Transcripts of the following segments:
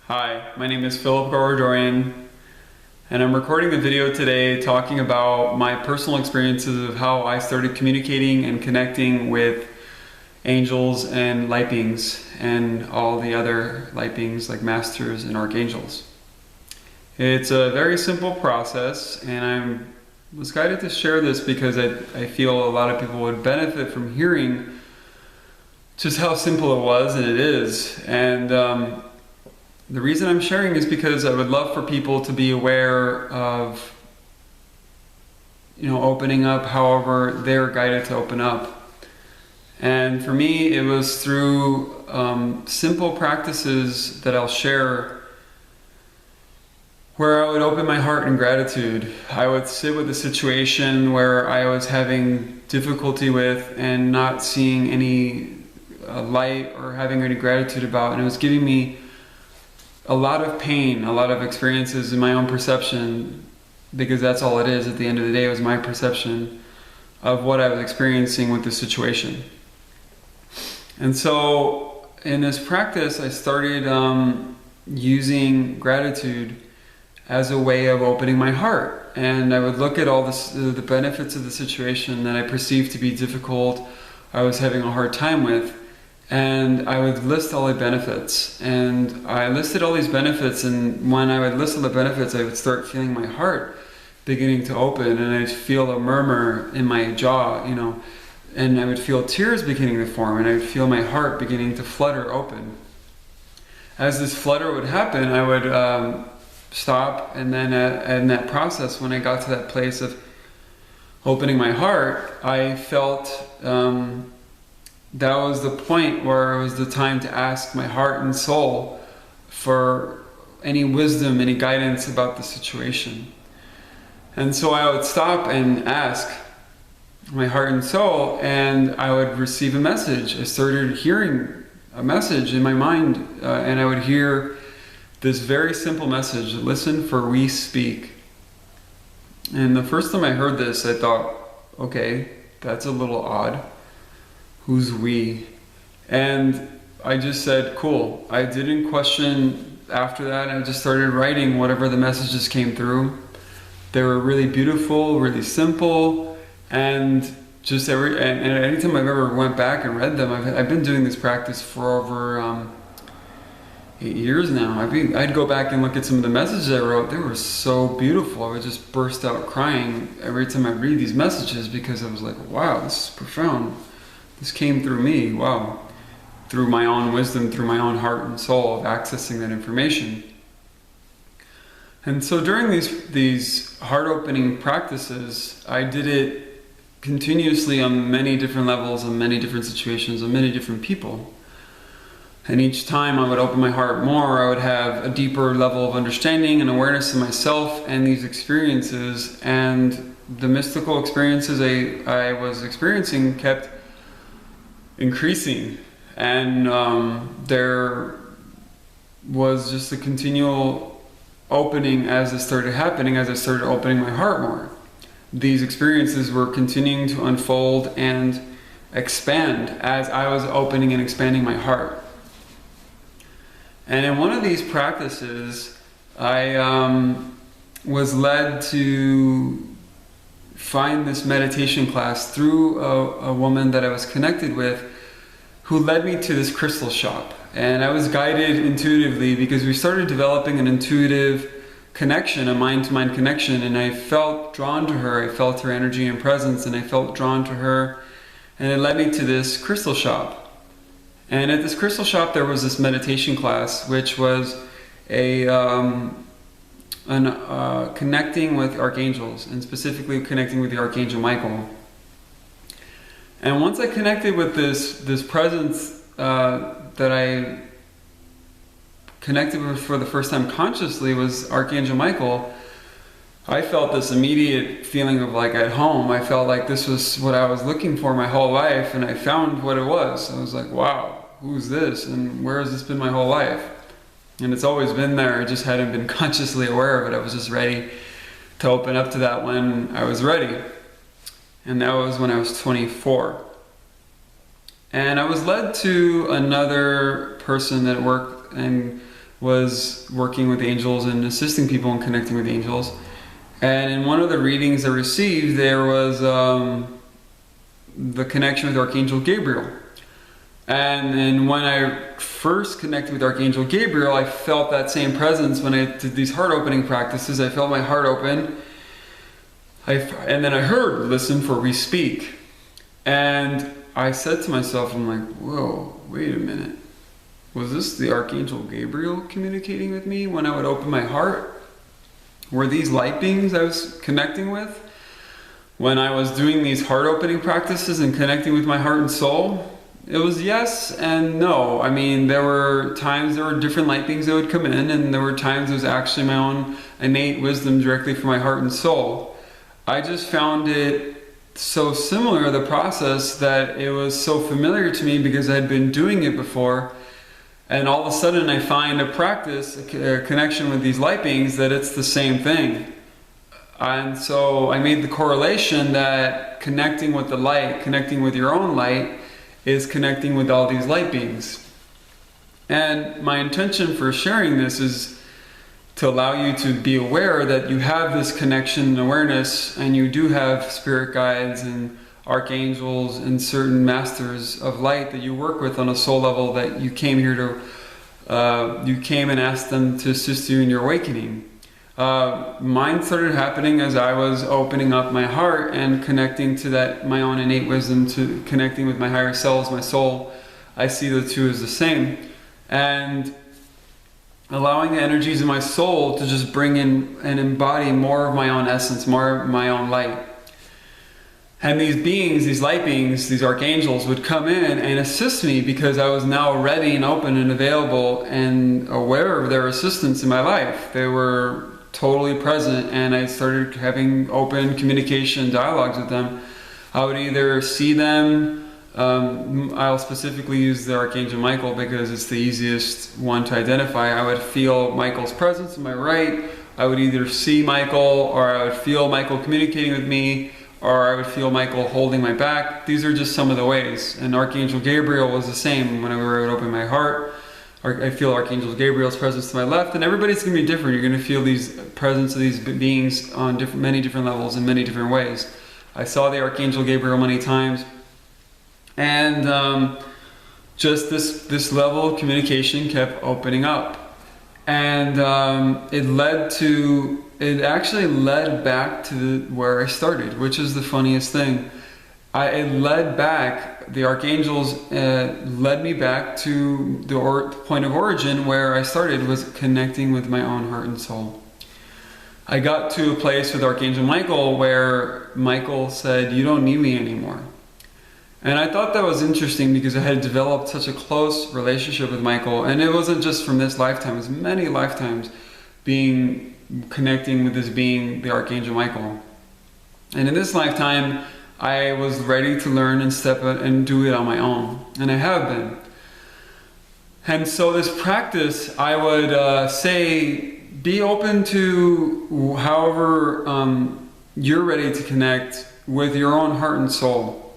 Hi, my name is Garo Dorian, and I'm recording the video today talking about my personal experiences of how I started communicating and connecting with angels and light beings and all the other light beings like masters and archangels. It's a very simple process, and I was guided to share this because I feel a lot of people would benefit from hearing just how simple it was, and it is. And the reason I'm sharing is because I would love for people to be aware of, opening up however they're guided to open up. And for me, it was through simple practices that I'll share where I would open my heart in gratitude. I would sit with a situation where I was having difficulty with and not seeing any light or having any gratitude about, and it was giving me a lot of pain, a lot of experiences in my own perception, because that's all it is at the end of the day. It was my perception of what I was experiencing with the situation. And so in this practice, I started using gratitude as a way of opening my heart. And I would look at all the benefits of the situation that I perceived to be difficult, I was having a hard time with, and I would list all the benefits. And I listed all these benefits, and when I would list all the benefits, I would start feeling my heart beginning to open, and I'd feel a murmur in my jaw, and I would feel tears beginning to form, and I would feel my heart beginning to flutter open. As this flutter would happen, I would stop, and then in that process, when I got to that place of opening my heart, I felt that was the point where it was the time to ask my heart and soul for any wisdom, any guidance about the situation. And so I would stop and ask my heart and soul, and I would receive a message. I started hearing a message in my mind, and I would hear this very simple message: listen, for we speak. And the first time I heard this, I thought, okay, that's a little odd. Who's we? And I just said, cool. I didn't question after that. I just started writing whatever the messages came through. They were really beautiful, really simple, and just and anytime I've ever went back and read them, I've been doing this practice for over 8 years now. I'd go back and look at some of the messages I wrote. They were so beautiful. I would just burst out crying every time I read these messages, because I was like, wow, this is profound. This came through me, wow, through my own wisdom, through my own heart and soul of accessing that information. And so during these heart-opening practices, I did it continuously on many different levels, on many different situations, on many different people. And each time I would open my heart more, I would have a deeper level of understanding and awareness of myself and these experiences. And the mystical experiences I was experiencing kept increasing, and there was just a continual opening as it started happening, as I started opening my heart more. These experiences were continuing to unfold and expand as I was opening and expanding my heart. And in one of these practices, I was led to find this meditation class through a woman that I was connected with, who led me to this crystal shop. And I was guided intuitively because we started developing an intuitive connection, a mind-to-mind connection, and I felt drawn to her. I felt her energy and presence, and I felt drawn to her, and it led me to this crystal shop. And at this crystal shop there was this meditation class, which was connecting with archangels, and specifically connecting with the Archangel Michael. And once I connected with this presence that I connected with for the first time consciously, was Archangel Michael, I felt this immediate feeling of like at home. I felt like this was what I was looking for my whole life, and I found what it was. I was like, wow, who's this, and where has this been my whole life? And it's always been there, I just hadn't been consciously aware of it. I was just ready to open up to that when I was ready. And that was when I was 24. And I was led to another person that worked and was working with angels and assisting people and connecting with angels. And in one of the readings I received, there was the connection with Archangel Gabriel. And when I first connected with Archangel Gabriel, I felt that same presence when I did these heart opening practices. I felt my heart open. And then I heard, listen for we speak. And I said to myself, I'm like, whoa, wait a minute. Was this the Archangel Gabriel communicating with me when I would open my heart? Were these light beings I was connecting with when I was doing these heart opening practices and connecting with my heart and soul? It was yes and no. I mean, there were times there were different light beings that would come in, and there were times it was actually my own innate wisdom directly from my heart and soul. I just found it so similar, the process, that it was so familiar to me because I had been doing it before. And all of a sudden I find a practice, a connection with these light beings, that it's the same thing. And so I made the correlation that connecting with the light, connecting with your own light, is connecting with all these light beings. And my intention for sharing this is to allow you to be aware that you have this connection and awareness, and you do have spirit guides and archangels and certain masters of light that you work with on a soul level, that you came here to, you came and asked them to assist you in your awakening. Mine started happening as I was opening up my heart and connecting to that, my own innate wisdom, to connecting with my higher selves, my soul. I see the two as the same. And allowing the energies of my soul to just bring in and embody more of my own essence, more of my own light. And these beings, these light beings, these archangels would come in and assist me because I was now ready and open and available and aware of their assistance in my life. They were totally present, and I started having open communication, dialogues with them. I would either see them, I'll specifically use the Archangel Michael because it's the easiest one to identify. I would feel Michael's presence in my right. I would either see Michael, or I would feel Michael communicating with me, or I would feel Michael holding my back. These are just some of the ways. And Archangel Gabriel was the same. When I would open my heart, I feel Archangel Gabriel's presence to my left, and everybody's going to be different. You're going to feel these presence of these beings on many different levels in many different ways. I saw the Archangel Gabriel many times, and just this level of communication kept opening up, and it actually led back to where I started, which is the funniest thing. It led back, the archangels led me back to the point of origin where I started, was connecting with my own heart and soul. I got to a place with Archangel Michael where Michael said, "You don't need me anymore." And I thought that was interesting because I had developed such a close relationship with Michael, and it wasn't just from this lifetime, it was many lifetimes connecting with this being, the Archangel Michael. And in this lifetime, I was ready to learn and step out and do it on my own, and I have been. And so this practice, I would say, be open to however you're ready to connect with your own heart and soul.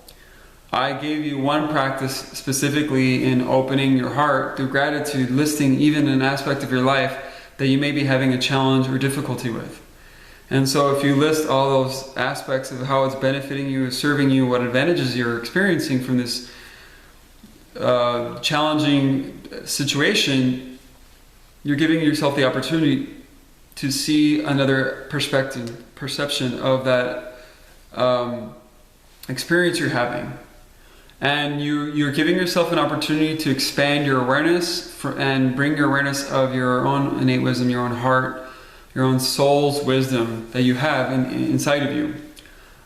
I gave you one practice specifically in opening your heart through gratitude, listing even an aspect of your life that you may be having a challenge or difficulty with. And so if you list all those aspects of how it's benefiting you, serving you, what advantages you're experiencing from this challenging situation, you're giving yourself the opportunity to see another perception of that experience you're having. And you're giving yourself an opportunity to expand your awareness and bring your awareness of your own innate wisdom, your own heart, your own soul's wisdom that you have inside of you.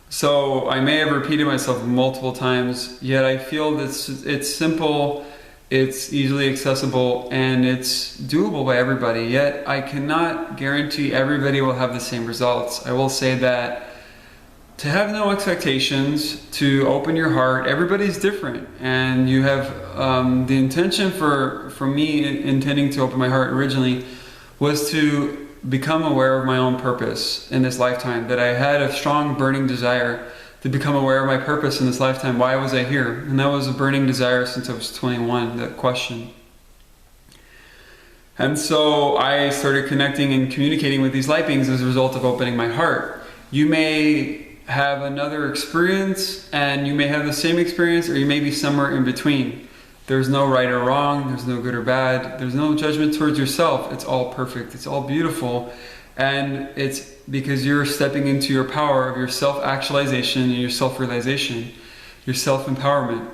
So I may have repeated myself multiple times, yet I feel that it's simple, it's easily accessible, and it's doable by everybody. Yet I cannot guarantee everybody will have the same results. I will say that to have no expectations, to open your heart, everybody's different. And you have the intention for me intending to open my heart originally was to become aware of my own purpose in this lifetime, that I had a strong burning desire to become aware of my purpose in this lifetime. Why was I here? And that was a burning desire since I was 21, that question. And so I started connecting and communicating with these light beings as a result of opening my heart. You may have another experience, and you may have the same experience, or you may be somewhere in between. There's no right or wrong, there's no good or bad, there's no judgment towards yourself. It's all perfect, it's all beautiful, and it's because you're stepping into your power of your self-actualization and your self-realization, your self-empowerment.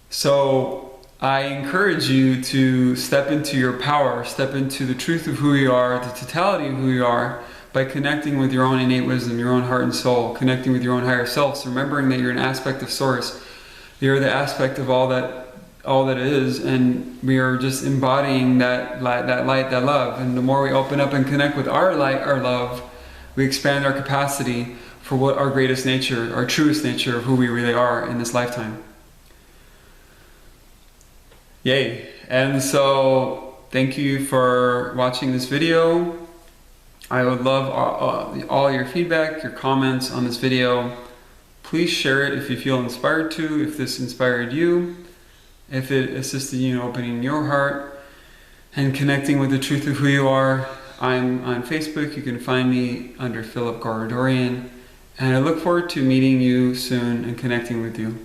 So I encourage you to step into your power, step into the truth of who you are, the totality of who you are, by connecting with your own innate wisdom, your own heart and soul, connecting with your own higher self, so remembering that you're an aspect of Source. You're the aspect of all that is, and we are just embodying that light, that love. And the more we open up and connect with our light, our love, we expand our capacity for what our greatest nature, our truest nature of who we really are in this lifetime. Yay. And so thank you for watching this video. I would love all your feedback, your comments on this video. Please share it if you feel inspired to, if this inspired you, if it assisted you in opening your heart and connecting with the truth of who you are. I'm on Facebook. You can find me under Garo Dorian, and I look forward to meeting you soon and connecting with you.